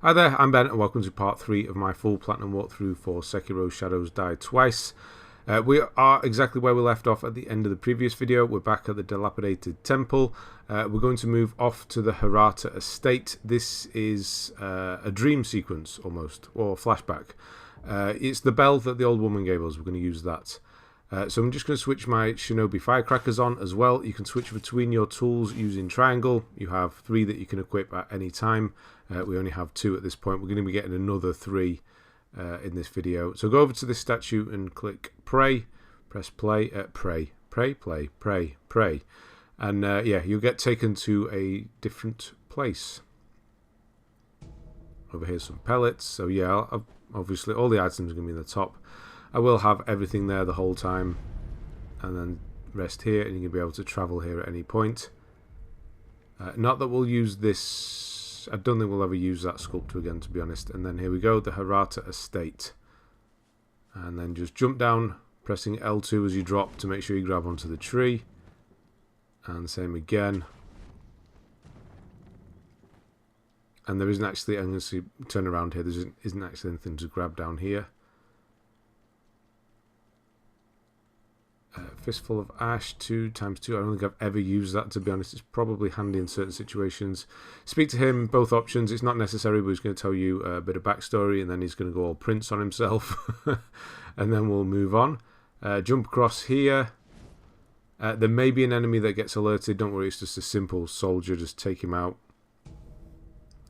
Hi there, I'm Ben and welcome to part 3 of my full platinum walkthrough for Sekiro Shadows Die Twice. We are exactly where we left off at the end of the previous video. We're back at the dilapidated temple. We're going to move off to the Hirata estate. This is a dream sequence almost, or flashback. It's the bell that the old woman gave us. We're going to use that. So I'm just going to switch my Shinobi firecrackers on as well. You can switch between your tools using triangle. You have 3 that you can equip at any time. We only have 2 at this point. We're going to be getting another 3 in this video. So go over to this statue and click pray. Press play. Pray. And yeah, you'll get taken to a different place. Over here's some pellets. So yeah, obviously all the items are going to be in the top. I will have everything there the whole time, and then rest here, and you'll be able to travel here at any point. Not that we'll use this. I don't think we'll ever use that sculptor again, to be honest. And then here we go, the Hirata estate. And then just jump down, pressing L2 as you drop to make sure you grab onto the tree. And same again. And there isn't actually, I'm going to turn around here, there isn't actually anything to grab down here. Fistful of Ash, 2 times 2. I don't think I've ever used that, to be honest. It's probably handy in certain situations. Speak to him, both options. It's not necessary, but he's going to tell you a bit of backstory, and then he's going to go all Prince on himself. And then we'll move on. Jump across here. There may be an enemy that gets alerted. Don't worry, it's just a simple soldier. Just take him out.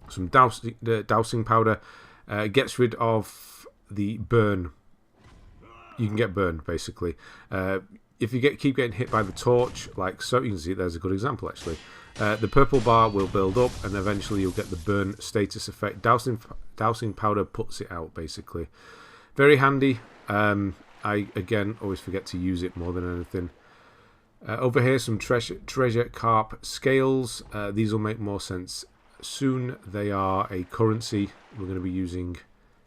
Some Dousing Powder. Gets rid of the burn. You can get burned, basically. If you keep getting hit by the torch, like so, you can see there's a good example, actually. The purple bar will build up, and eventually you'll get the burn status effect. Dousing Powder puts it out, basically. Very handy. I, again, always forget to use it more than anything. Over here, some treasure carp scales. These will make more sense soon. They are a currency we're going to be using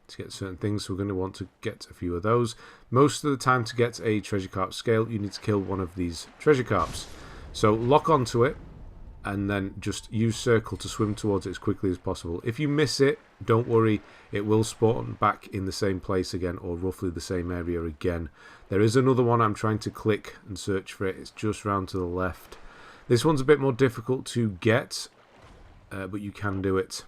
to get certain things, so we're going to want to get a few of those. Most of the time, to get a treasure carp scale, you need to kill one of these treasure carps. So lock onto it and then just use circle to swim towards it as quickly as possible. If you miss it, don't worry, it will spawn back in the same place again, or roughly the same area again. There is another one. I'm trying to click and search for it. It's just round to the left. This one's a bit more difficult to get, but you can do it.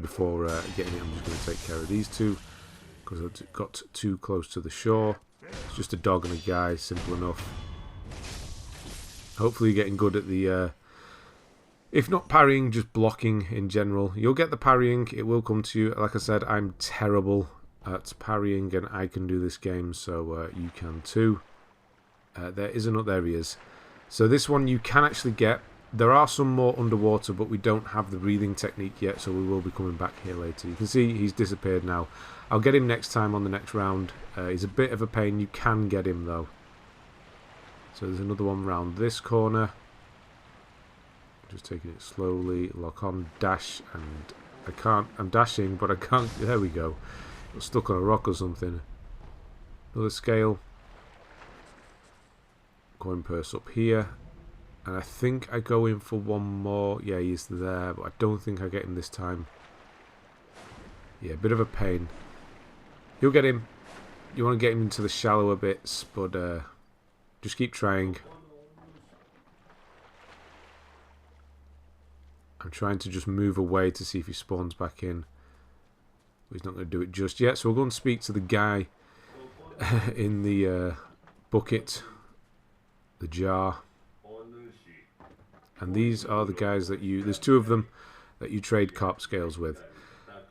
Before getting it, I'm just going to take care of these 2 because I've got too close to the shore. It's just a dog and a guy, simple enough. Hopefully you're getting good at the, if not parrying, just blocking in general. You'll get the parrying, it will come to you. Like I said, I'm terrible at parrying, and I can do this game, so you can too. There he is. So this one you can actually get. There are some more underwater, but we don't have the breathing technique yet, so we will be coming back here later. You can see he's disappeared now. I'll get him next time on the next round. He's a bit of a pain. You can get him, though. So there's another one round this corner. Just taking it slowly. Lock on, dash, and I can't. I'm dashing, but I can't. There we go. Got stuck on a rock or something. Another scale. Coin purse up here. And I think I go in for one more. Yeah, he's there, but I don't think I get him this time. Yeah, a bit of a pain. You'll get him. You want to get him into the shallower bits, but just keep trying. I'm trying to just move away to see if he spawns back in. But he's not going to do it just yet. So we'll go and speak to the guy in the bucket, the jar. And these are the guys that there's 2 of them that you trade carp scales with.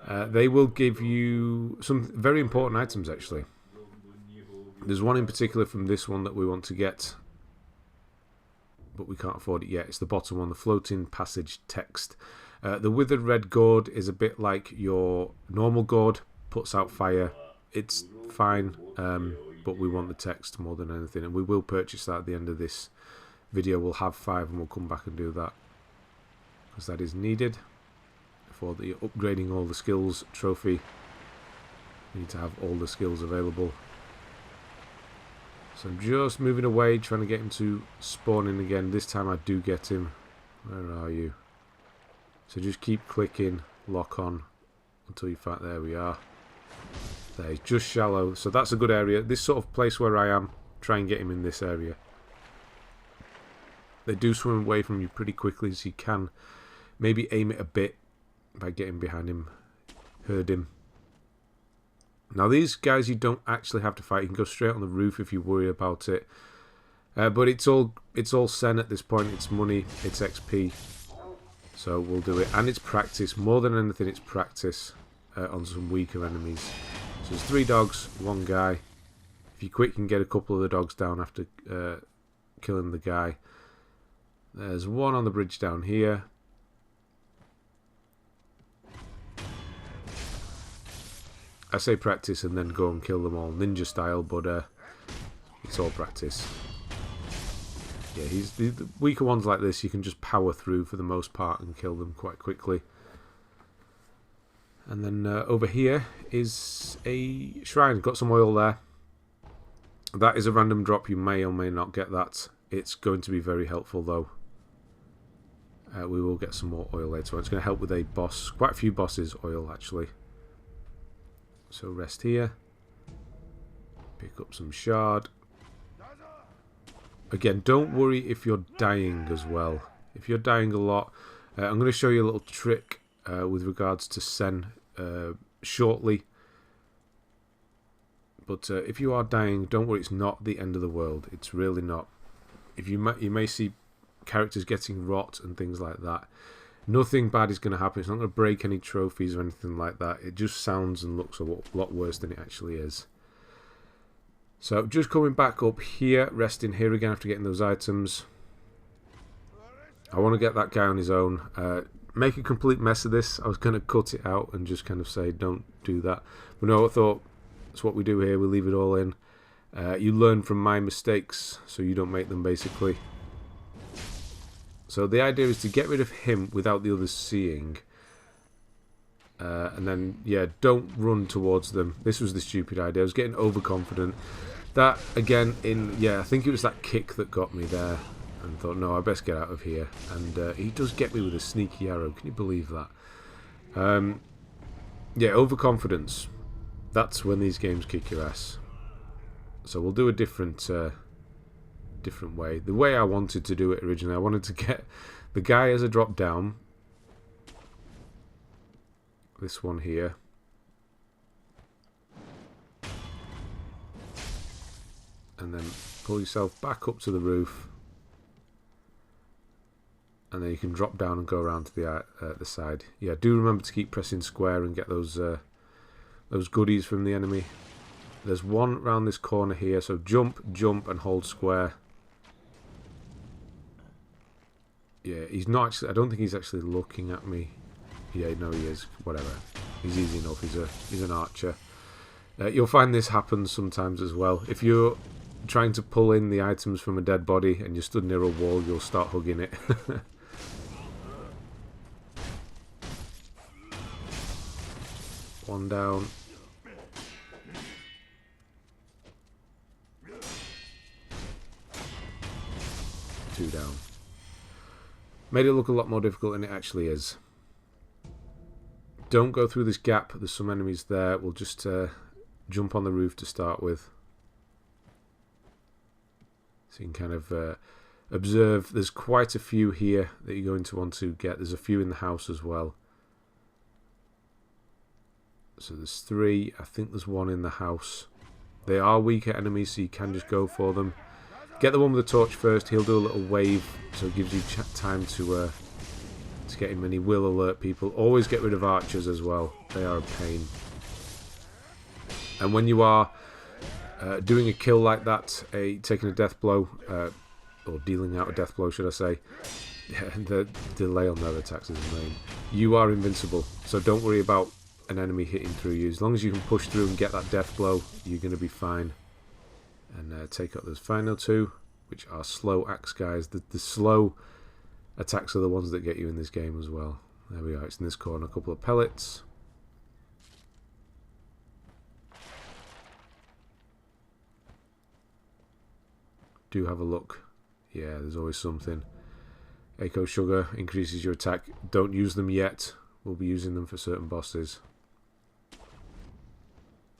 They will give you some very important items, actually. There's one in particular from this one that we want to get, but we can't afford it yet. It's the bottom one, the floating passage text. The withered red gourd is a bit like your normal gourd, puts out fire. It's fine, but we want the text more than anything, and we will purchase that at the end of this video. We'll have 5 and we'll come back and do that because that is needed for the upgrading all the skills trophy. You need to have all the skills available. So I'm just moving away, trying to get him to spawn in again. This time I do get him. Where are you? So just keep clicking. lock on until you find. There we are. There, he's just shallow. So that's a good area. This sort of place where I am, try and get him in this area. They do swim away from you pretty quickly, so you can maybe aim it a bit by getting behind him, herd him. Now these guys you don't actually have to fight. You can go straight on the roof if you worry about it. But it's all sen at this point. It's money, it's XP. So we'll do it. And it's practice. More than anything, it's practice on some weaker enemies. So there's 3 dogs, 1 guy. If you're quick, you can get a couple of the dogs down after killing the guy. There's 1 on the bridge down here. I say practice and then go and kill them all ninja style, but it's all practice. Yeah, he's the weaker ones like this you can just power through for the most part and kill them quite quickly. And then over here is a shrine. Got some oil there. That is a random drop. You may or may not get that. It's going to be very helpful though. We will get some more oil later on. It's going to help with a boss. Quite a few bosses oil actually. So rest here. Pick up some shard. Again, don't worry if you're dying as well. If you're dying a lot, I'm going to show you a little trick with regards to sen shortly. But if you are dying, don't worry, it's not the end of the world. It's really not. If you may see characters getting rot and things like that. Nothing bad is going to happen. It's not going to break any trophies or anything like that. It just sounds and looks a lot worse than it actually is. So just coming back up here, resting here again after getting those items. I want to get that guy on his own. Make a complete mess of this. I was going to cut it out and just kind of say don't do that. But no, I thought that's what we do here. We leave it all in. You learn from my mistakes so you don't make them basically. So the idea is to get rid of him without the others seeing. And then, yeah, don't run towards them. This was the stupid idea. I was getting overconfident. That, again, I think it was that kick that got me there. And thought, no, I best get out of here. And he does get me with a sneaky arrow. Can you believe that? Yeah, overconfidence. That's when these games kick your ass. So we'll do a different way. The way I wanted to do it originally, I wanted to get the guy as a drop down. This one here. And then pull yourself back up to the roof. And then you can drop down and go around to the side. Yeah, do remember to keep pressing square and get those goodies from the enemy. There's one around this corner here, so jump, and hold square. Yeah, he's not actually. I don't think he's actually looking at me. Yeah, no, he is. Whatever. He's easy enough. He's an archer. You'll find this happens sometimes as well. If you're trying to pull in the items from a dead body and you're stood near a wall, you'll start hugging it. One down. Two down. Made it look a lot more difficult than it actually is. Don't go through this gap. There's some enemies there. We'll just jump on the roof to start with. So you can kind of observe. There's quite a few here that you're going to want to get. There's a few in the house as well. So there's 3. I think there's 1 in the house. They are weaker enemies, so you can just go for them. Get the one with the torch first. He'll do a little wave, so it gives you time to get him, and he will alert people. Always get rid of archers as well. They are a pain. And when you are doing a kill like that, taking a death blow, or dealing out a death blow, should I say, the delay on their attacks is annoying. You are invincible, so don't worry about an enemy hitting through you. As long as you can push through and get that death blow, you're going to be fine. And take up those final 2, which are slow axe guys. The slow attacks are the ones that get you in this game as well. There we are. It's in this corner. A couple of pellets. Do have a look. Yeah, there's always something. Echo sugar increases your attack. Don't use them yet. We'll be using them for certain bosses.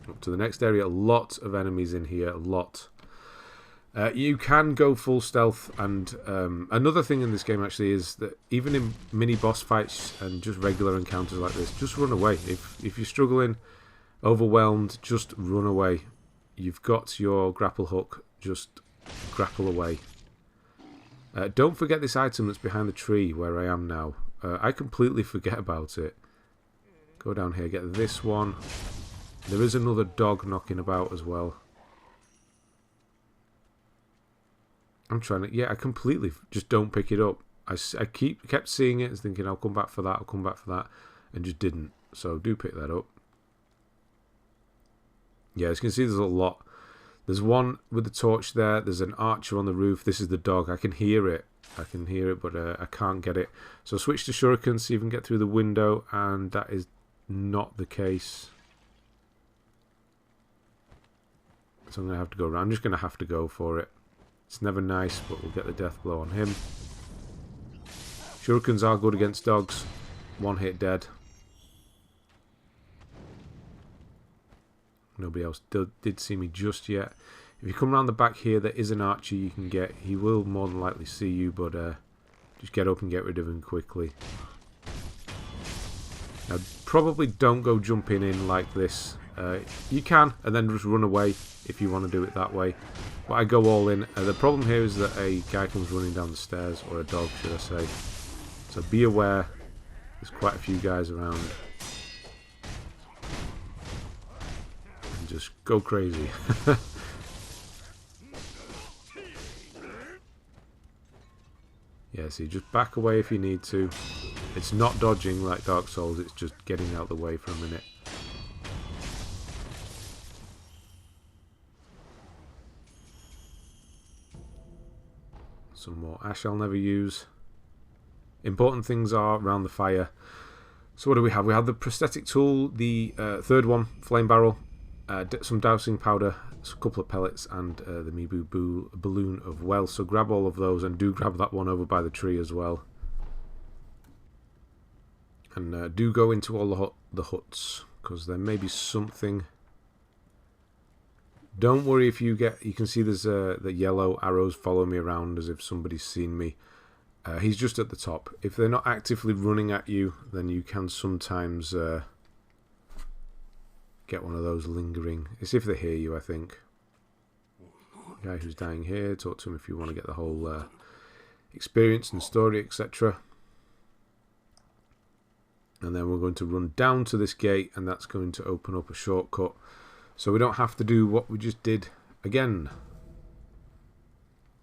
Up to the next area. A lot of enemies in here. A lot. You can go full stealth, and another thing in this game actually is that even in mini boss fights and just regular encounters like this, just run away. If you're struggling, overwhelmed, just run away. You've got your grapple hook, just grapple away. Don't forget this item that's behind the tree where I am now. I completely forget about it. Go down here, get this one. There is another dog knocking about as well. I'm trying to... Yeah, I completely just don't pick it up. I kept seeing it and thinking, I'll come back for that, I'll come back for that. And just didn't. So do pick that up. Yeah, as you can see, there's a lot. There's one with the torch there. There's an archer on the roof. This is the dog. I can hear it. But I can't get it. So switch to shuriken, see if we can get through the window. And that is not the case. So I'm going to have to go around. I'm just going to have to go for it. It's never nice, but we'll get the death blow on him. Shurikens are good against dogs. One hit dead. Nobody else did see me just yet. If you come around the back here, there is an archer you can get. He will more than likely see you, but just get up and get rid of him quickly. Now, probably don't go jumping in like this. You can, and then just run away if you want to do it that way. But I go all in. The problem here is that a guy comes running down the stairs, or a dog, should I say. So be aware. There's quite a few guys around. And just go crazy. Yeah, so you just back away if you need to. It's not dodging like Dark Souls, it's just getting out the way for a minute. Some more ash I'll never use. Important things are around the fire. So what do we have? We have the prosthetic tool, the third one, flame barrel, some dousing powder, a couple of pellets, and the Mibu balloon of well. So grab all of those, and do grab that one over by the tree as well. And do go into all the huts, because there may be something. Don't worry if you can see there's the yellow arrows follow me around as if somebody's seen me. He's just at the top. If they're not actively running at you, then you can sometimes get one of those lingering. It's if they hear you, I think. Guy who's dying here, talk to him if you want to get the whole experience and story, etc. And then we're going to run down to this gate, and that's going to open up a shortcut. So we don't have to do what we just did again.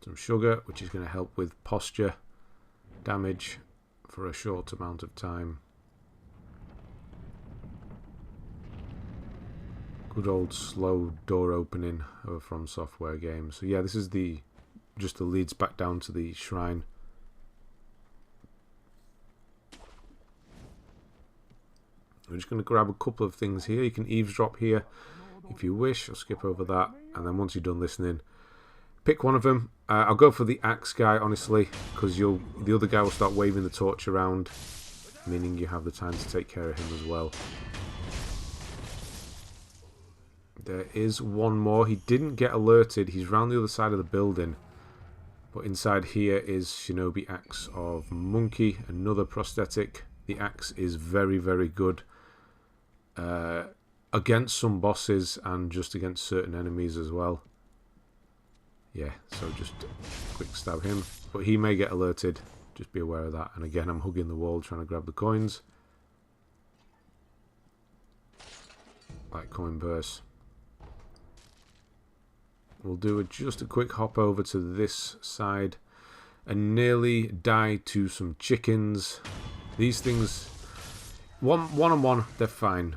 Some sugar, which is going to help with posture damage for a short amount of time. Good old slow door opening of a From Software game. So yeah, this is just the leads back down to the shrine. I'm just going to grab a couple of things here. You can eavesdrop here if you wish. I'll skip over that, and then once you're done listening, pick one of them. I'll go for the axe guy, honestly, because the other guy will start waving the torch around, meaning you have the time to take care of him as well. There is one more. He didn't get alerted. He's round the other side of the building, but inside here is Shinobi Axe of Monkey, another prosthetic. The axe is very, very good against some bosses and just against certain enemies as well. Yeah, so just quick stab him. But he may get alerted. Just be aware of that. And again, I'm hugging the wall trying to grab the coins. Like coin purse. We'll do just a quick hop over to this side and nearly die to some chickens. These things, one-on-one, they're fine.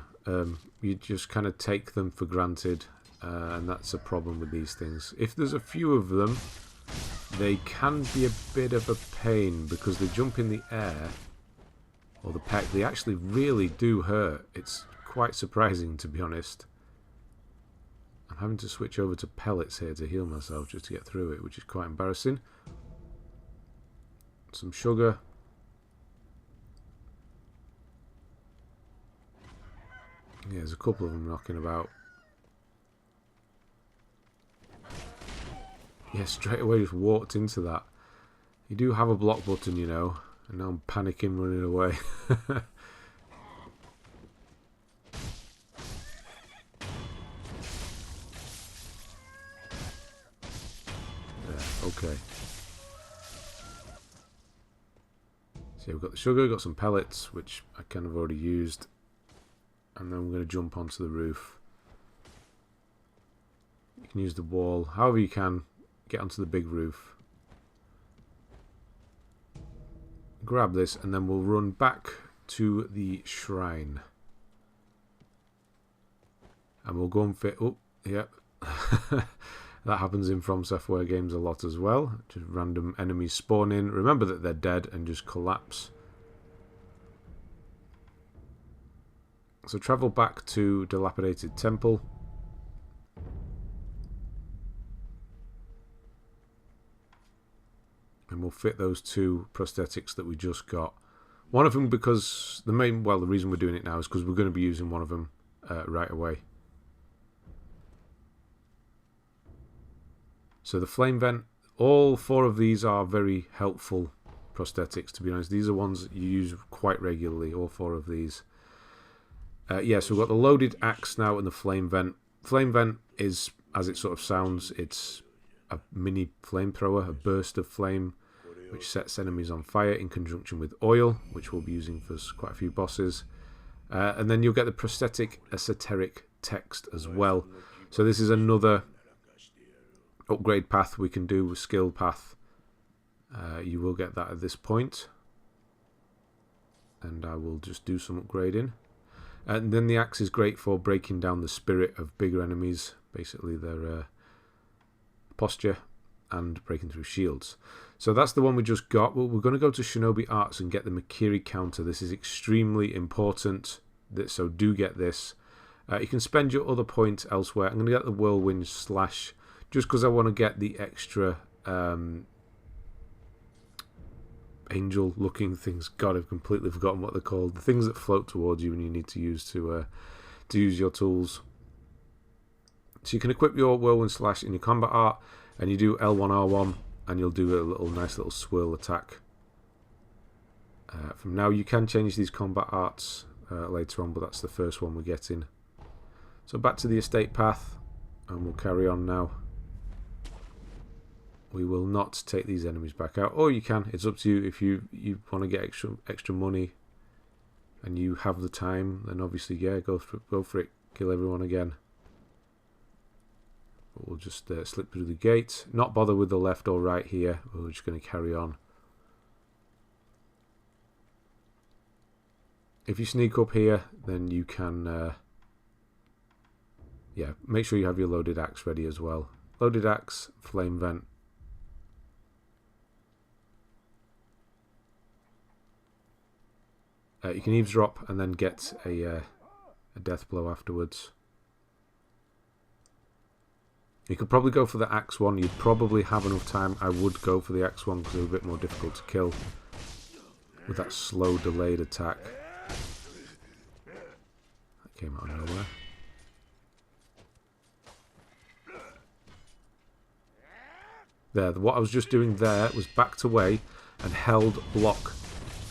You just kind of take them for granted, and that's a problem with these things. If there's a few of them, they can be a bit of a pain because they jump in the air, or the peck. They actually really do hurt. It's quite surprising, to be honest. I'm having to switch over to pellets here to heal myself just to get through it, which is quite embarrassing. Some sugar. Yeah, there's a couple of them knocking about. Yeah, straight away just walked into that. You do have a block button, you know, and now I'm panicking running away. Yeah, okay. So we've got the sugar, got some pellets, which I kind of already used. And then we're going to jump onto the roof. You can use the wall, however you can, get onto the big roof. Grab this, and then we'll run back to the shrine. And we'll go and fit... Oh, yep. That happens in From Software games a lot as well. Just random enemies spawn in. Remember that they're dead and just collapse. So travel back to Dilapidated Temple. And we'll fit those two prosthetics that we just got. One of them because the reason we're doing it now is because we're going to be using one of them right away. So the flame vent, all four of these are very helpful prosthetics, to be honest. These are ones you use quite regularly, all four of these. Yeah, so we've got the loaded axe now and the flame vent. Flame vent is, as it sort of sounds, it's a mini flamethrower, a burst of flame, which sets enemies on fire in conjunction with oil, which we'll be using for quite a few bosses. And then you'll get the prosthetic esoteric text as well. So this is another upgrade path we can do with skill path. You will get that at this point. And I will just do some upgrading. And then the axe is great for breaking down the spirit of bigger enemies, basically their posture, and breaking through shields. So that's the one we just got. Well, we're going to go to Shinobi Arts and get the Makiri counter. This is extremely important, so do get this. You can spend your other point elsewhere. I'm going to get the Whirlwind Slash just because I want to get the extra angel looking things. God, I've completely forgotten what they're called. The things that float towards you and you need to use to use your tools. So you can equip your Whirlwind Slash in your combat art, and you do L1R1 and you'll do a nice little swirl attack. From now you can change these combat arts later on, but that's the first one we're getting. So back to the estate path, and we'll carry on now. We will not take these enemies back out, or you can. It's up to you. If you want to get extra money and you have the time, then obviously, yeah, go for it. Kill everyone again. But we'll just slip through the gate. Not bother with the left or right here. We're just going to carry on. If you sneak up here, then you can, yeah, make sure you have your loaded axe ready as well. Loaded axe, flame vent. You can eavesdrop and then get a death blow afterwards. You could probably go for the axe one. You'd probably have enough time. I would go for the axe one because they're a bit more difficult to kill with that slow delayed attack. That came out of nowhere. There, what I was just doing there was backed away and held block,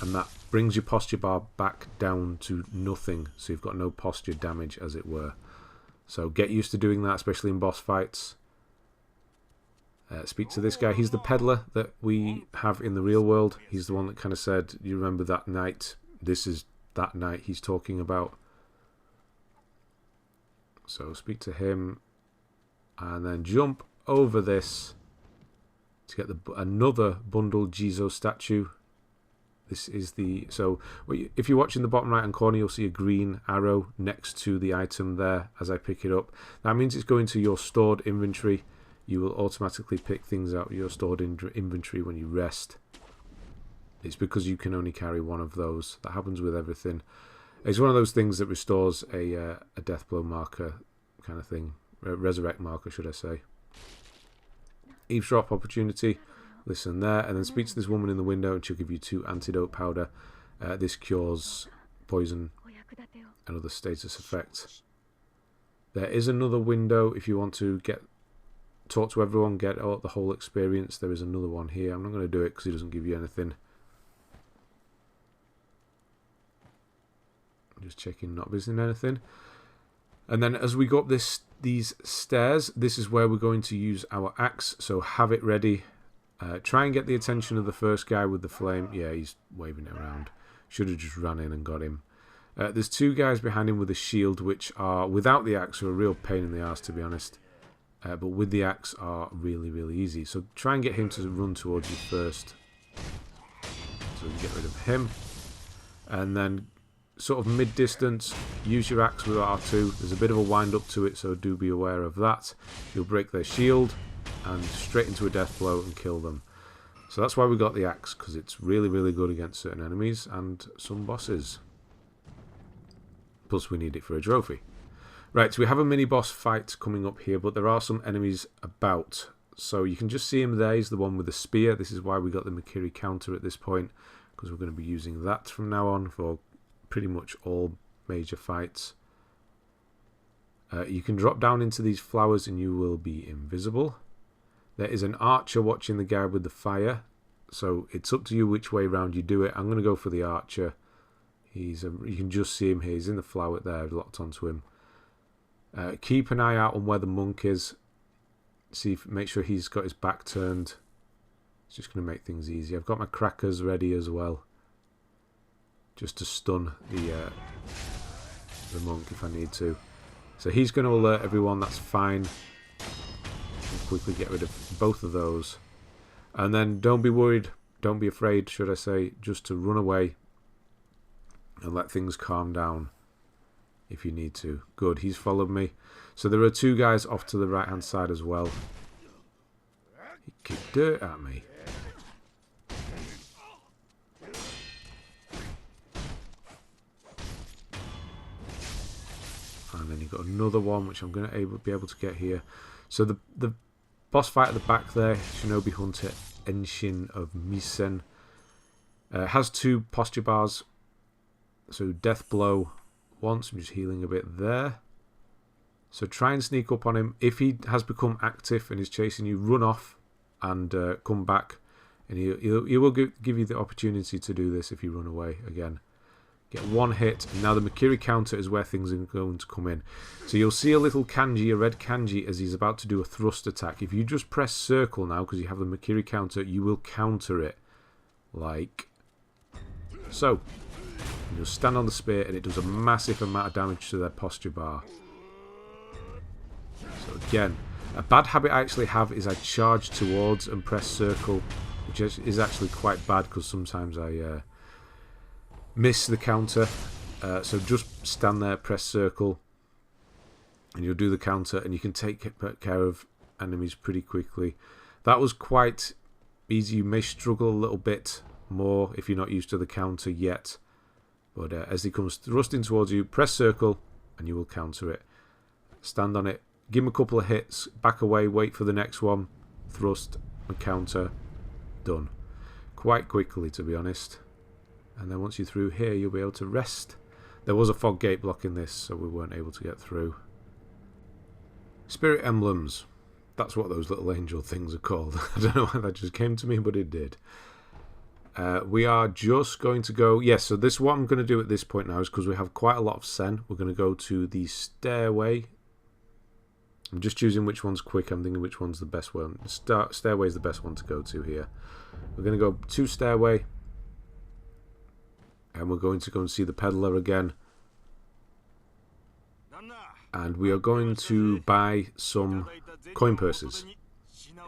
and that brings your posture bar back down to nothing, so you've got no posture damage, as it were. So get used to doing that, especially in boss fights. Speak to this guy. He's the peddler that we have in the real world. He's the one that kind of said, you remember that night? This is that night he's talking about. So speak to him and then jump over this to get another bundled Jizo statue. This is the... So if you're watching the bottom right hand corner, you'll see a green arrow next to the item there as I pick it up. That means it's going to your stored inventory. You will automatically pick things out of your stored inventory when you rest. It's because you can only carry one of those. That happens with everything. It's one of those things that restores a death blow marker kind of thing. Resurrect marker, should I say. Eavesdrop opportunity. Listen there, and then speak to this woman in the window and she'll give you 2 antidote powder. This cures poison Another status effect. There is another window if you want to talk to everyone, get out the whole experience. There is another one here. I'm not going to do it because he doesn't give you anything. I'm just checking, not missing anything. And then as we go up these stairs, this is where we're going to use our axe. So have it ready. Try and get the attention of the first guy with the flame. Yeah, he's waving it around. Should have just run in and got him. There's two guys behind him with a shield, which are, without the axe, are a real pain in the arse, to be honest. But with the axe are really, really easy. So try and get him to run towards you first. So we can get rid of him. And then, sort of mid-distance, use your axe with R2. There's a bit of a wind-up to it, so do be aware of that. You'll break their shield, and straight into a death blow and kill them. So that's why we got the axe, because it's really, really good against certain enemies and some bosses. Plus we need it for a trophy. Right, so we have a mini-boss fight coming up here, but there are some enemies about. So you can just see him there, he's the one with the spear. This is why we got the Mikiri counter at this point, because we're going to be using that from now on for pretty much all major fights. You can drop down into these flowers and you will be invisible. There is an archer watching the guy with the fire, so it's up to you which way round you do it. I'm going to go for the archer. You can just see him here. He's in the flower there, locked onto him. Keep an eye out on where the monk is. Make sure he's got his back turned. It's just going to make things easy. I've got my crackers ready as well, just to stun the monk if I need to. So he's going to alert everyone. That's fine. I'll quickly get rid of both of those, and then don't be worried. Don't be afraid, should I say? Just to run away and let things calm down if you need to. Good, he's followed me. So there are two guys off to the right hand side as well. He kicked dirt at me. And then you've got another one which I'm going to be able to get here. So the boss fight at the back there, Shinobi Hunter Enshin of Misen, has two posture bars. So death blow once. I'm just healing a bit there. So try and sneak up on him. If he has become active and is chasing you, run off and come back. And he will give you the opportunity to do this if you run away again. Get one hit. And now the Mikiri counter is where things are going to come in. So you'll see a little kanji, a red kanji, as he's about to do a thrust attack. If you just press circle now, because you have the Mikiri counter, you will counter it. Like so. You'll stand on the spear and it does a massive amount of damage to their posture bar. So again, a bad habit I actually have is I charge towards and press circle, which is actually quite bad because sometimes I miss the counter. So just stand there, press circle, and you'll do the counter, and you can take care of enemies pretty quickly. That was quite easy. You may struggle a little bit more if you're not used to the counter yet. But as he comes thrusting towards you, press circle and you will counter it. Stand on it, give him a couple of hits, back away, wait for the next one, thrust and counter, done. Quite quickly, to be honest. And then once you're through here, you'll be able to rest. There was a fog gate blocking this, so we weren't able to get through. Spirit emblems. That's what those little angel things are called. I don't know why that just came to me, but it did. We are just going to go... Yes, so this what I'm going to do at this point now is because we have quite a lot of sen. We're going to go to the stairway. I'm just choosing which one's quick. I'm thinking which one's the best one. Stairway is the best one to go to here. We're going to go to stairway. And we're going to go and see the peddler again. And we are going to buy some coin purses.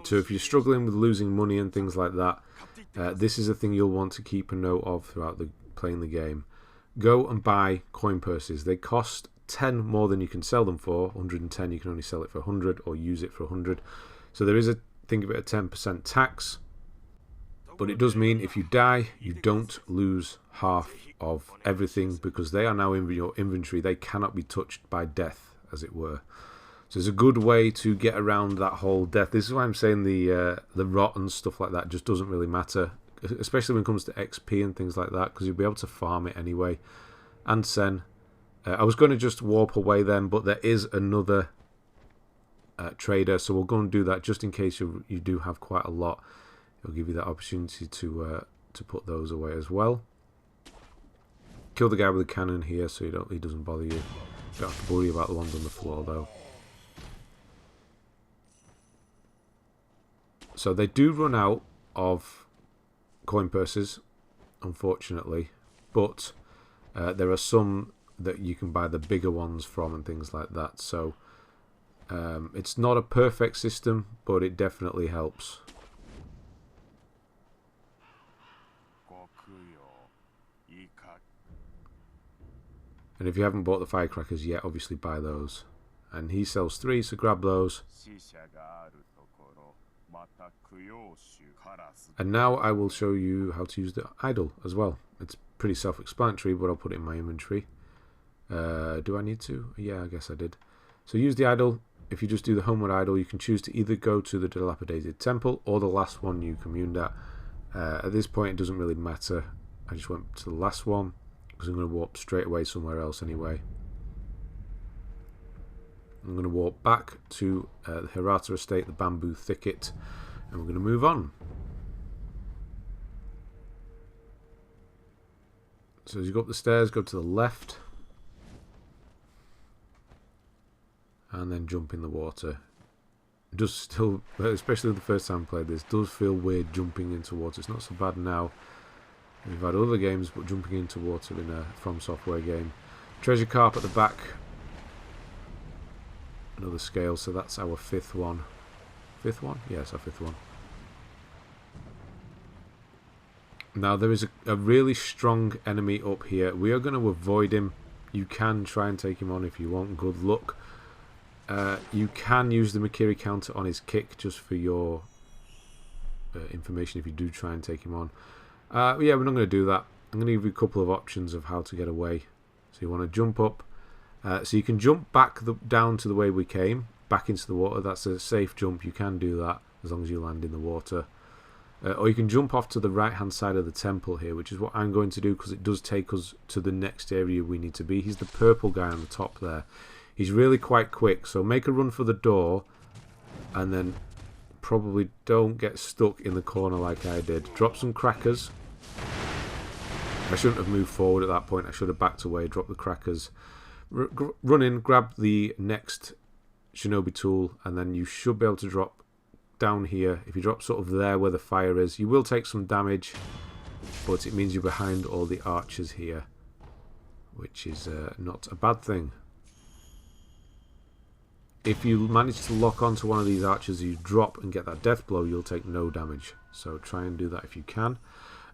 So if you're struggling with losing money and things like that, this is a thing you'll want to keep a note of throughout playing the game. Go and buy coin purses. They cost 10 more than you can sell them for. 110 you can only sell it for 100 or use it for 100. So there is a, think of it, a 10% tax. But it does mean if you die, you don't lose half of everything because they are now in your inventory. They cannot be touched by death, as it were. So it's a good way to get around that whole death. This is why I'm saying the rot and stuff like that just doesn't really matter, especially when it comes to XP and things like that, because you'll be able to farm it anyway. And sen, I was going to just warp away then, but there is another trader, so we'll go and do that just in case you do have quite a lot. It'll give you that opportunity to put those away as well. Kill the guy with the cannon here, so he doesn't bother you. You don't have to worry about the ones on the floor though. So they do run out of coin purses, unfortunately, but there are some that you can buy the bigger ones from and things like that. So it's not a perfect system, but it definitely helps. And if you haven't bought the firecrackers yet, obviously buy those. And he sells 3, so grab those. And now I will show you how to use the idol as well. It's pretty self-explanatory, but I'll put it in my inventory. Do I need to? Yeah, I guess I did. So use the idol. If you just do the homeward idol, you can choose to either go to the dilapidated temple or the last one you communed at. At this point, it doesn't really matter. I just went to the last one because I'm going to warp straight away somewhere else anyway. I'm going to walk back to the Hirata estate, the bamboo thicket, and we're going to move on. So as you go up the stairs, go to the left, and then jump in the water. It does still, especially the first time I played this, does feel weird jumping into water. It's not so bad now. We've had other games, but jumping into water in a From Software game. Treasure Carp at the back. Another scale, so that's our 5th one. 5th one? Yes, our 5th one. Now there is a really strong enemy up here. We are going to avoid him. You can try and take him on if you want. Good luck. You can use the Mikiri counter on his kick, just for your information if you do try and take him on. Yeah, we're not going to do that. I'm going to give you a couple of options of how to get away. So you want to jump up. So you can jump back down to the way we came, back into the water. That's a safe jump. You can do that as long as you land in the water. Or you can jump off to the right hand side of the temple here, which is what I'm going to do because it does take us to the next area we need to be. He's the purple guy on the top there. He's really quite quick, so make a run for the door and then probably don't get stuck in the corner like I did. Drop some crackers. I shouldn't have moved forward at that point. I should have backed away, dropped the crackers. Run in, grab the next Shinobi tool, and then you should be able to drop down here. If you drop sort of there where the fire is, you will take some damage, but it means you're behind all the archers here, which is not a bad thing. If you manage to lock onto one of these archers, you drop and get that death blow, you'll take no damage. So try and do that if you can.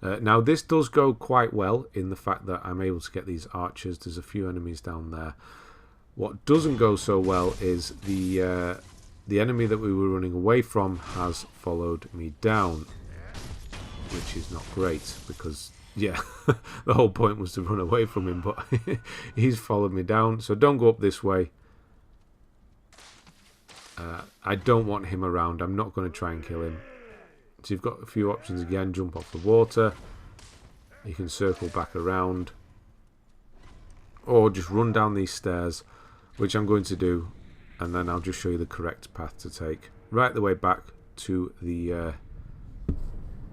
Now this does go quite well in the fact that I'm able to get these archers. There's a few enemies down there. What doesn't go so well is the enemy that we were running away from has followed me down, which is not great because, yeah, the whole point was to run away from him, but he's followed me down. So don't go up this way. I don't want him around. I'm not going to try and kill him. So you've got a few options again. Jump off the water. You can circle back around. Or just run down these stairs, which I'm going to do. And then I'll just show you the correct path to take. Right the way back to the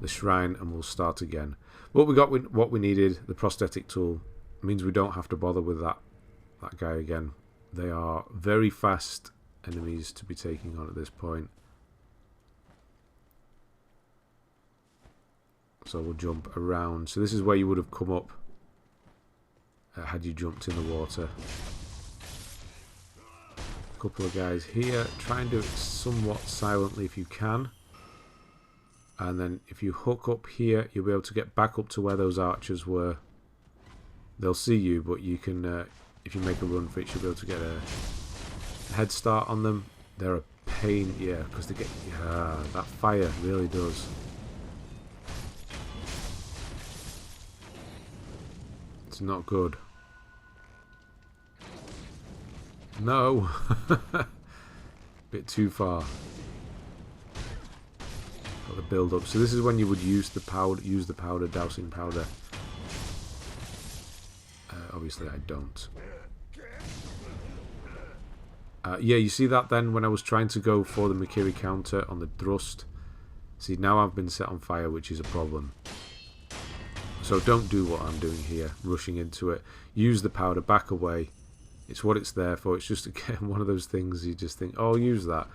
shrine, and we'll start again. What we needed, the prosthetic tool, means we don't have to bother with that guy again. They are very fast enemies to be taking on at this point. So we'll jump around. So this is where you would have come up had you jumped in the water. A couple of guys here. Try and do it somewhat silently if you can. And then if you hook up here, you'll be able to get back up to where those archers were. They'll see you, but you can, if you make a run for it, you'll be able to get a head start on them. They're a pain, yeah, because they get, that fire really does. It's not good. No. Bit too far. Got the build up. So this is when you would use the powder, Dousing Powder. Obviously I don't. Yeah, you see that then when I was trying to go for the Mikiri counter on the thrust. See, now I've been set on fire, which is a problem. So don't do what I'm doing here, rushing into it. Use the powder, back away. It's what it's there for. It's just, again, one of those things you just think, oh, I'll use that.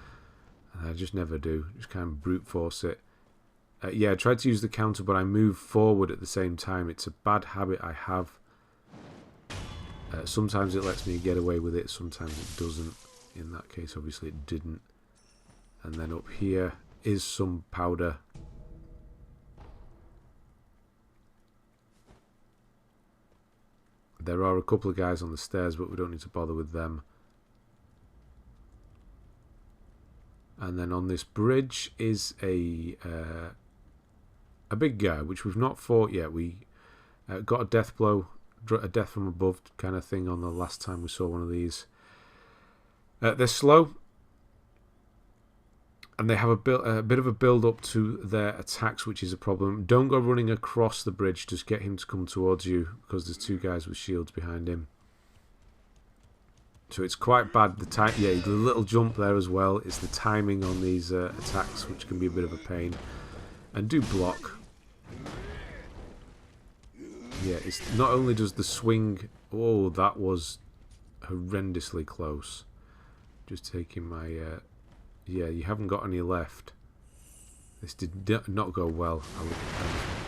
And I just never do. Just kind of brute force it. Yeah, I tried to use the counter, but I move forward at the same time. It's a bad habit I have. Sometimes it lets me get away with it, sometimes it doesn't. In that case, obviously it didn't. And then up here is some powder. There are a couple of guys on the stairs, but we don't need to bother with them. And then on this bridge is a big guy, which we've not fought yet. We got a death blow, a death from above kind of thing on the last time we saw one of these. They're slow, and they have a bit of a build up to their attacks, which is a problem. Don't go running across the bridge, just get him to come towards you, because there's two guys with shields behind him. So it's quite bad. The little jump there as well. It's the timing on these attacks, which can be a bit of a pain. And do block. Yeah, it's not only does the swing... Oh, that was horrendously close. Just taking my... yeah, you haven't got any left. This did not go well. I was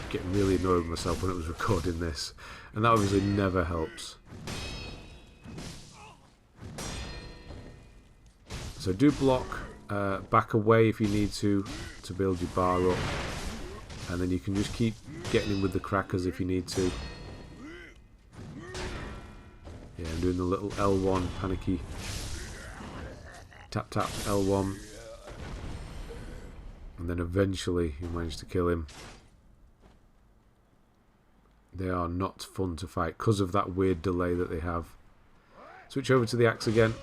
getting really annoyed with myself when it was recording this. And that obviously never helps. So do block, back away if you need to build your bar up. And then you can just keep getting in with the crackers if you need to. Yeah, I'm doing the little L1 panicky. Tap tap L1. And then eventually you manage to kill him. They are not fun to fight because of that weird delay that they have. Switch over to the axe again.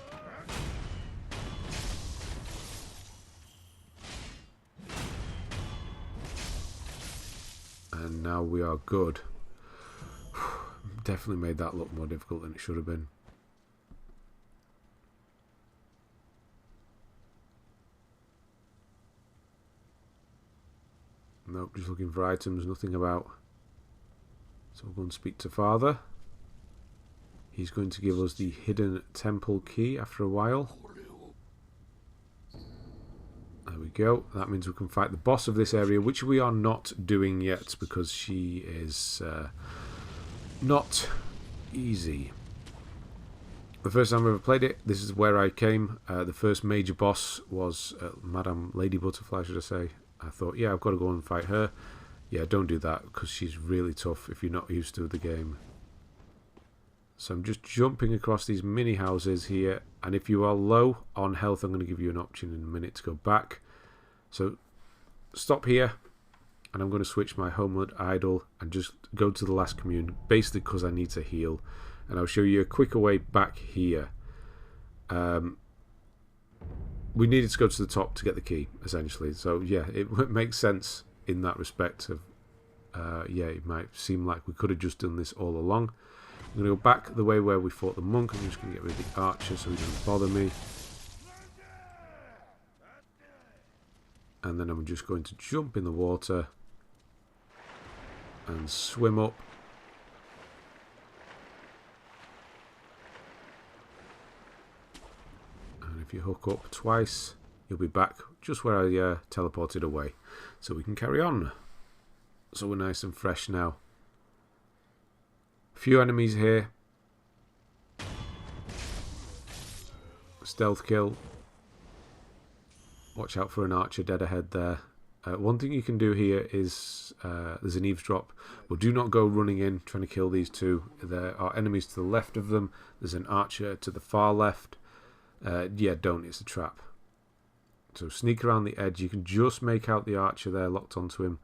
And now we are good. Definitely made that look more difficult than it should have been. Nope, just looking for items, nothing about. So we'll go and speak to Father. He's going to give us the hidden temple key after a while. There we go. That means we can fight the boss of this area, which we are not doing yet because she is not easy. The first time I ever played it, this is where I came. The first major boss was Madame Lady Butterfly, should I say. I thought, yeah, I've got to go and fight her. Yeah, don't do that because she's really tough if you're not used to the game. So I'm just jumping across these mini houses here, and if you are low on health, I'm going to give you an option in a minute to go back. So stop here, and I'm going to switch my Homeland Idol and just go to the last commune, basically because I need to heal. And I'll show you a quicker way back here. We needed to go to the top to get the key, essentially. So yeah, it makes sense in that respect. Of yeah, it might seem like we could have just done this all along. I'm going to go back the way where we fought the monk. I'm just going to get rid of the archer so he doesn't bother me. And then I'm just going to jump in the water and swim up. And if you hook up twice, you'll be back just where I teleported away. So we can carry on. So we're nice and fresh now. Few enemies here. Stealth kill. Watch out for an archer dead ahead there. One thing you can do here is there's an eavesdrop, but do not go running in trying to kill these two. There are enemies to the left of them. There's an archer to the far left. Yeah, don't. It's a trap. So sneak around the edge. You can just make out the archer there locked onto him.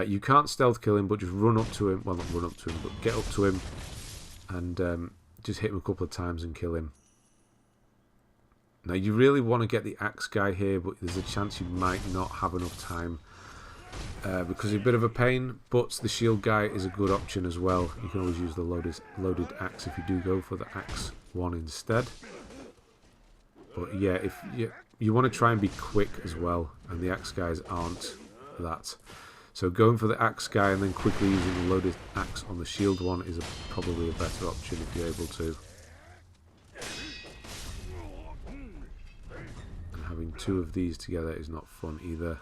You can't stealth kill him, but just run up to him. Well, not run up to him, but get up to him and just hit him a couple of times and kill him. Now, you really want to get the axe guy here, but there's a chance you might not have enough time because he's a bit of a pain, but the shield guy is a good option as well. You can always use the loaded axe if you do go for the axe one instead. But yeah, if you want to try and be quick as well, and the axe guys aren't that. So going for the axe guy and then quickly using the loaded axe on the shield one is probably a better option if you're able to. And having two of these together is not fun either.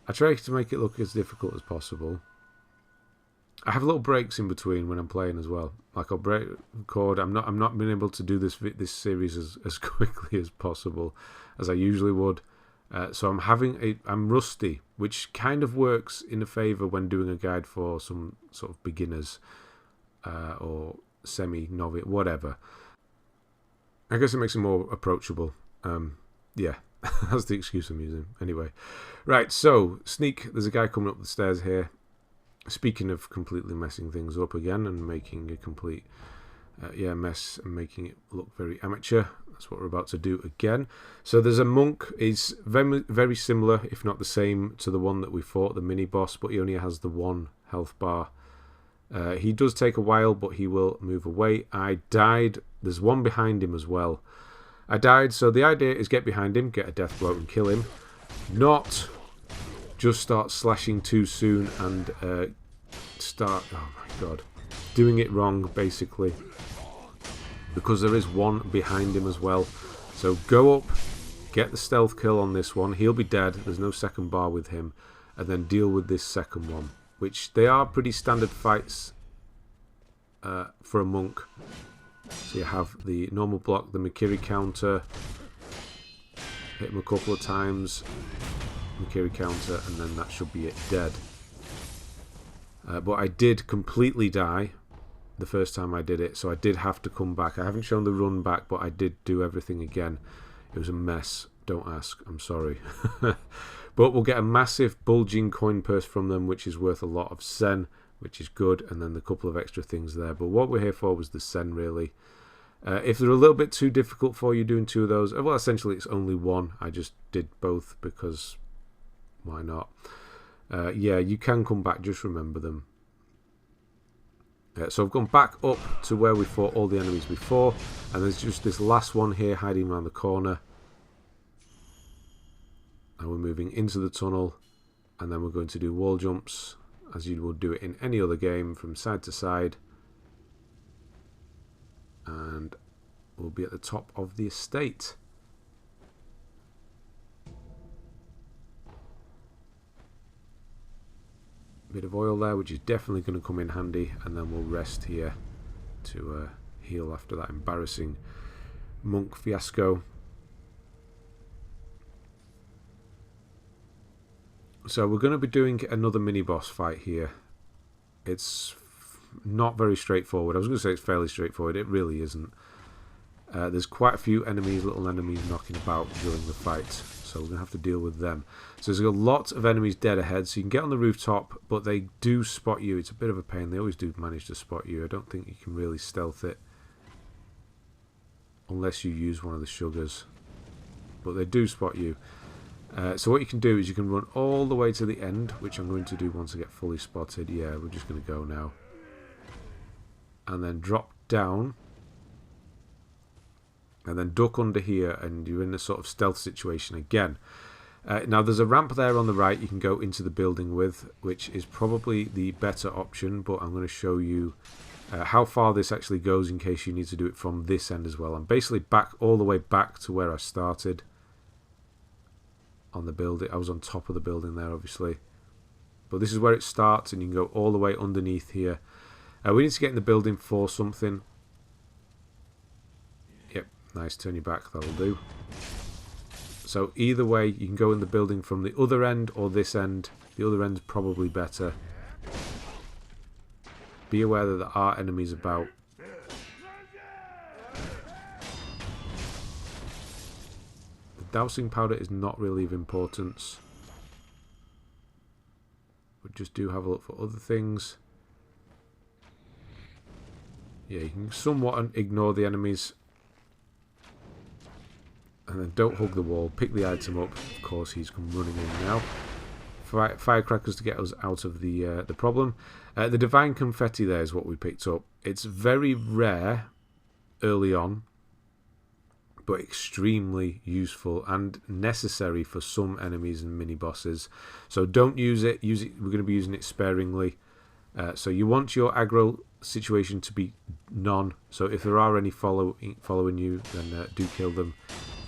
I try to make it look as difficult as possible. I have little breaks in between when I'm playing as well. Like I'll record. I'm not being able to do this series as quickly as possible as I usually would. So I'm rusty, which kind of works in a favour when doing a guide for some sort of beginners or semi-novice, whatever. I guess it makes it more approachable. Yeah. That's the excuse I'm using. Anyway. Right, so, sneak. There's a guy coming up the stairs here. Speaking of completely messing things up again and making a complete mess and making it look very amateur. That's what we're about to do again. So there's a monk. He's very, very similar, if not the same, to the one that we fought, the mini-boss, but he only has the one health bar. He does take a while, but he will move away. I died. There's one behind him as well. I died, so the idea is get behind him, get a death blow and kill him. Not just start slashing too soon and start, oh my god, doing it wrong basically. Because there is one behind him as well. So go up, get the stealth kill on this one. He'll be dead, there's no second bar with him. And then deal with this second one. Which they are pretty standard fights for a monk. So you have the normal block, the Mikiri counter, hit him a couple of times, Mikiri counter, and then that should be it, dead. But I did completely die the first time I did it, so I did have to come back. I haven't shown the run back, but I did do everything again. It was a mess, don't ask, I'm sorry. But we'll get a massive bulging coin purse from them, which is worth a lot of sen, which is good, and then the couple of extra things there. But what we're here for was the sen, really. If they're a little bit too difficult for you doing two of those, well, essentially it's only one. I just did both because why not? Yeah, you can come back, just remember them. So I've gone back up to where we fought all the enemies before, and there's just this last one here hiding around the corner. And we're moving into the tunnel, and then we're going to do wall jumps as you would do it in any other game, from side to side. And we'll be at the top of the estate. Bit of oil there, which is definitely going to come in handy, and then we'll rest here to heal after that embarrassing monk fiasco. So we're going to be doing another mini-boss fight here. It's not very straightforward. I was going to say it's fairly straightforward. It really isn't. There's quite a few enemies, little enemies knocking about during the fight. So we're going to have to deal with them. So there's a lot of enemies dead ahead. So you can get on the rooftop, but they do spot you. It's a bit of a pain. They always do manage to spot you. I don't think you can really stealth it. Unless you use one of the sugars. But they do spot you. So what you can do is you can run all the way to the end, which I'm going to do once I get fully spotted. Yeah, we're just going to go now. And then drop down. And then duck under here, and you're in a sort of stealth situation again. Now there's a ramp there on the right you can go into the building with, which is probably the better option, but I'm going to show you how far this actually goes in case you need to do it from this end as well. I'm basically back all the way back to where I started on the building. I was on top of the building there, obviously. But this is where it starts, and you can go all the way underneath here. We need to get in the building for something. Yep, nice, turn your back, that'll do. So either way, you can go in the building from the other end or this end. The other end's probably better. Be aware that there are enemies about. The Dousing Powder is not really of importance. But just do have a look for other things. Yeah, you can somewhat ignore the enemies. And then don't hug the wall. Pick the item up. Of course, he's come running in now. Firecrackers to get us out of the problem. The Divine Confetti there is what we picked up. It's very rare early on, but extremely useful and necessary for some enemies and mini-bosses. So don't use it. We're going to be using it sparingly. So you want your aggro situation to be none. So if there are any following you, then do kill them.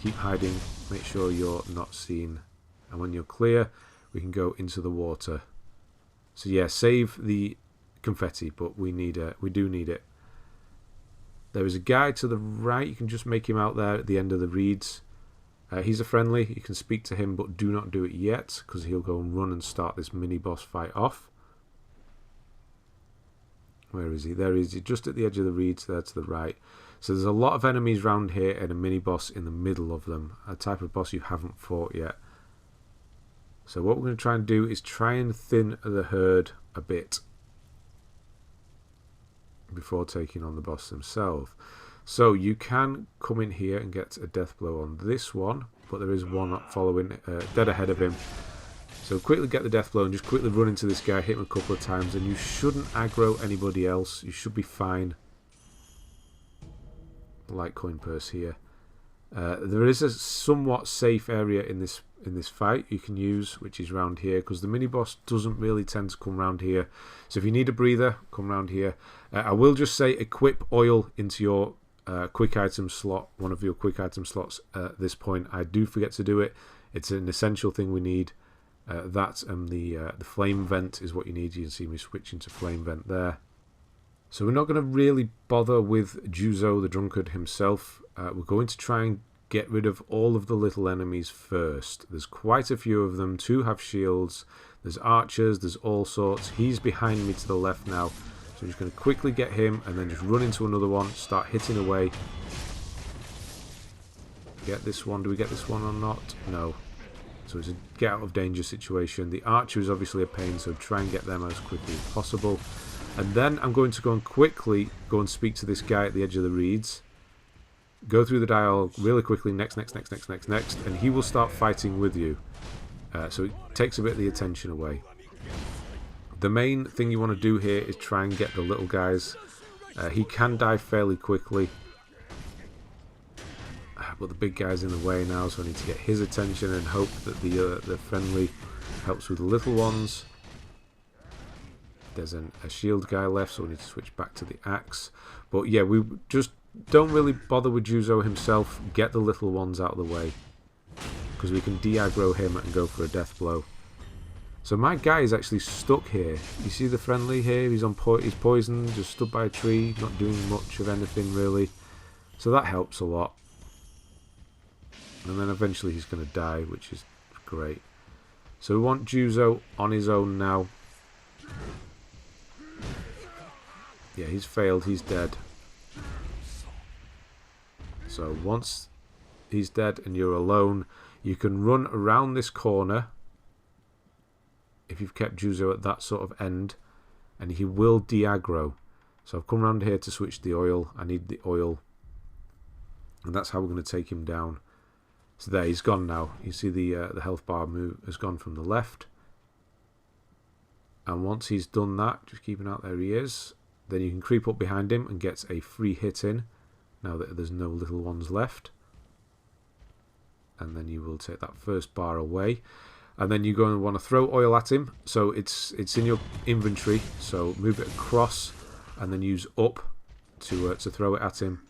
Keep hiding. Make sure you're not seen. And when you're clear, we can go into the water. So yeah, save the confetti, but we do need it. There is a guy to the right. You can just make him out there at the end of the reeds. He's a friendly. You can speak to him, but do not do it yet, because he'll go and run and start this mini-boss fight off. Where is he? There he is. He's just at the edge of the reeds there to the right. So there's a lot of enemies around here and a mini-boss in the middle of them. A type of boss you haven't fought yet. So what we're going to try and do is try and thin the herd a bit before taking on the boss themselves. So you can come in here and get a death blow on this one, but there is one following dead ahead of him. So quickly get the death blow and just quickly run into this guy, hit him a couple of times, and you shouldn't aggro anybody else. You should be fine. Litecoin purse here. There is a somewhat safe area in this fight you can use, which is round here, because the mini boss doesn't really tend to come round here. So if you need a breather, come round here. I will just say equip oil into your quick item slot, one of your quick item slots at this point. I do forget to do it. It's an essential thing we need. That and the flame vent is what you need. You can see me switching to flame vent there. So we're not going to really bother with Juzou, the Drunkard himself. We're going to try and get rid of all of the little enemies first. There's quite a few of them. 2 have shields. There's archers. There's all sorts. He's behind me to the left now. So I'm just going to quickly get him and then just run into another one. Start hitting away. Get this one. Do we get this one or not? No. So it's a get out of danger situation. The archer is obviously a pain, so try and get them as quickly as possible. And then I'm going to go and quickly go and speak to this guy at the edge of the reeds. Go through the dialogue really quickly, next, and he will start fighting with you. So it takes a bit of the attention away. The main thing you want to do here is try and get the little guys. He can die fairly quickly. But the big guy's in the way now, so I need to get his attention and hope that the friendly helps with the little ones. There's a shield guy left, so we need to switch back to the axe. But yeah, we just don't really bother with Juzou himself. Get the little ones out of the way, because we can de-aggro him and go for a death blow. So my guy is actually stuck here. You see the friendly here? He's he's poisoned, just stood by a tree, not doing much of anything really. So that helps a lot. And then eventually he's going to die, which is great. So we want Juzou on his own now. Yeah, he's failed. He's dead. So once he's dead and you're alone, you can run around this corner if you've kept Juzou at that sort of end, and he will de-aggro. So I've come around here to switch the oil. I need the oil, and that's how we're going to take him down. So there, he's gone now. You see the health bar move has gone from the left. And once he's done that, just keeping out, there he is. Then you can creep up behind him and get a free hit in, now that there's no little ones left. And then you will take that first bar away. And then you're going to want to throw oil at him. So it's in your inventory. So move it across and then use up to throw it at him,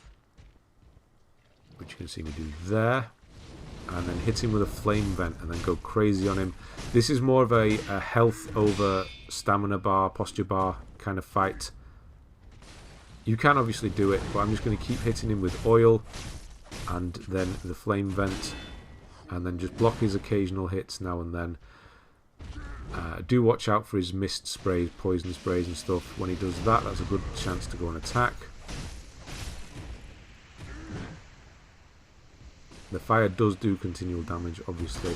which you can see me do there. And then hit him with a flame vent and then go crazy on him. This is more of a health over stamina bar, posture bar kind of fight. You can obviously do it, but I'm just going to keep hitting him with oil and then the flame vent, and then just block his occasional hits now and then. Do watch out for his mist sprays, poison sprays and stuff. When he does that, that's a good chance to go and attack. The fire does do continual damage, obviously.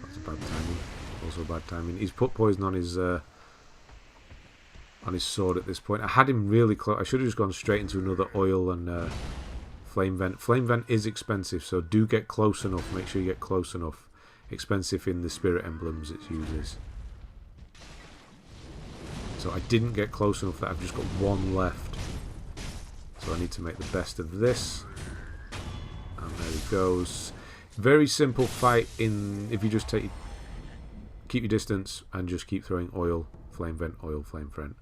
That's a bad timing. Also bad timing. He's put poison on his sword at this point. I had him really close. I should have just gone straight into another oil and Flame Vent. Flame Vent is expensive, so do get close enough. Make sure you get close enough. Expensive in the spirit emblems it uses. So I didn't get close enough that I've just got one left. So I need to make the best of this. And there he goes. Very simple fight in if you just keep your distance and just keep throwing oil, flame vent, oil, flame vent.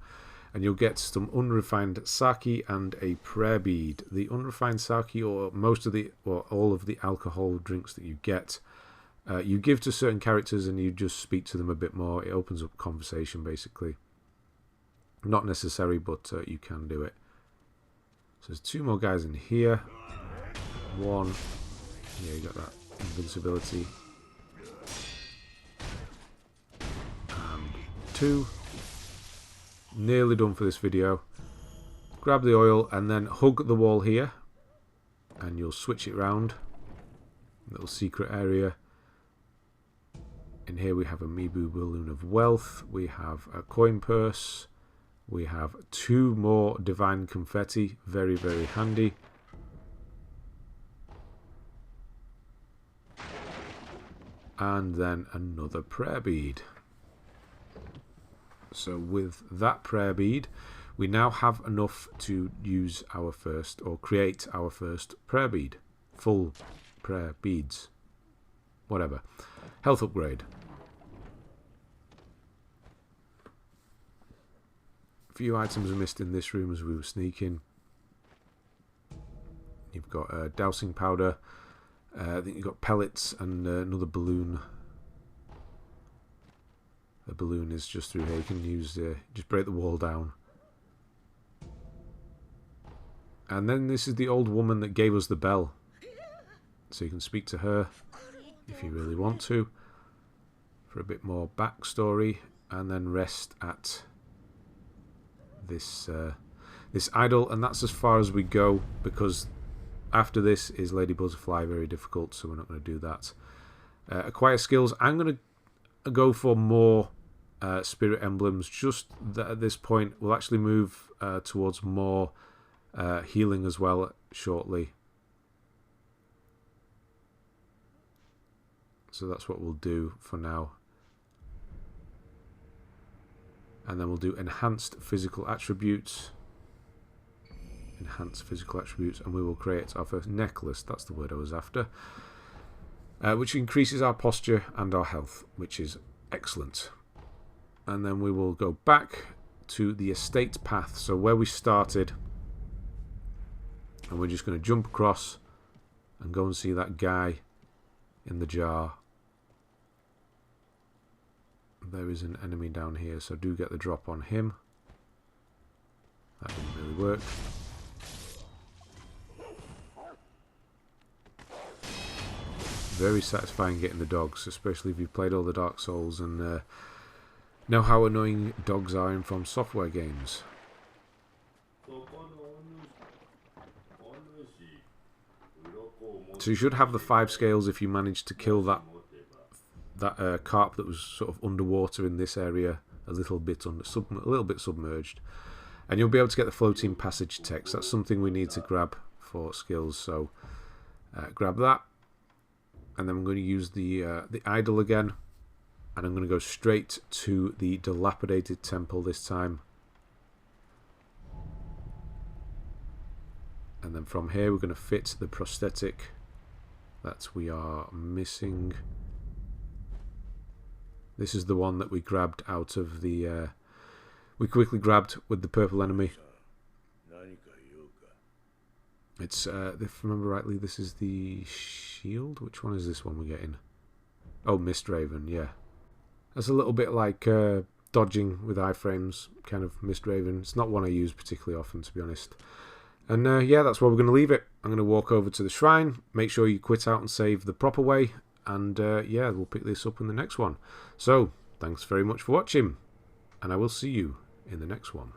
And you'll get some unrefined sake and a prayer bead. The unrefined sake, or all of the alcohol drinks that you get, you give to certain characters and you just speak to them a bit more. It opens up conversation basically. Not necessary, but you can do it. So there's 2 more guys in here. 1. Yeah, you got that invincibility. And 2. Nearly done for this video. Grab the oil and then hug the wall here. And you'll switch it round. Little secret area. In here we have a Mibu balloon of wealth. We have a coin purse. We have 2 more divine confetti. Very, very handy. And then another prayer bead. So with that prayer bead, we now have enough to use our first, or create our first prayer bead. Full prayer beads. Whatever. Health upgrade. A few items are missed in this room as we were sneaking. You've got Dousing Powder. I think you've got pellets and another balloon. The balloon is just through here. You can use just break the wall down. And then this is the old woman that gave us the bell. So you can speak to her if you really want to for a bit more backstory, and then rest at this idol, and that's as far as we go, because after this is Lady Butterfly, very difficult, so we're not going to do that. Acquire skills. I'm going to go for more spirit emblems. Just that at this point, we'll actually move towards more healing as well shortly. So that's what we'll do for now. And then we'll do enhanced physical attributes. Enhanced physical attributes, and we will create our first necklace. That's the word I was after. Which increases our posture and our health, which is excellent. And then we will go back to the estate path, so where we started. And we're just going to jump across and go and see that guy in the jar. There is an enemy down here, so do get the drop on him. That didn't really work. Very satisfying getting the dogs, especially if you've played all the Dark Souls and know how annoying dogs are in From Software games. So you should have the 5 scales if you manage to kill that carp that was sort of underwater in this area, a little bit submerged, and you'll be able to get the floating passage text. That's something we need to grab for skills. So grab that, and then I'm going to use the idol again, and I'm going to go straight to the dilapidated temple this time. And then from here we're going to fit the prosthetic that we are missing. This is the one that we grabbed out of the... we quickly grabbed with the purple enemy. It's, if I remember rightly, this is the shield. Which one is this one we're getting? Oh, Mist Raven, yeah. That's a little bit like dodging with iframes, kind of Mist Raven. It's not one I use particularly often, to be honest. And yeah, that's where we're going to leave it. I'm going to walk over to the shrine. Make sure you quit out and save the proper way. And yeah, we'll pick this up in the next one. So, thanks very much for watching. And I will see you in the next one.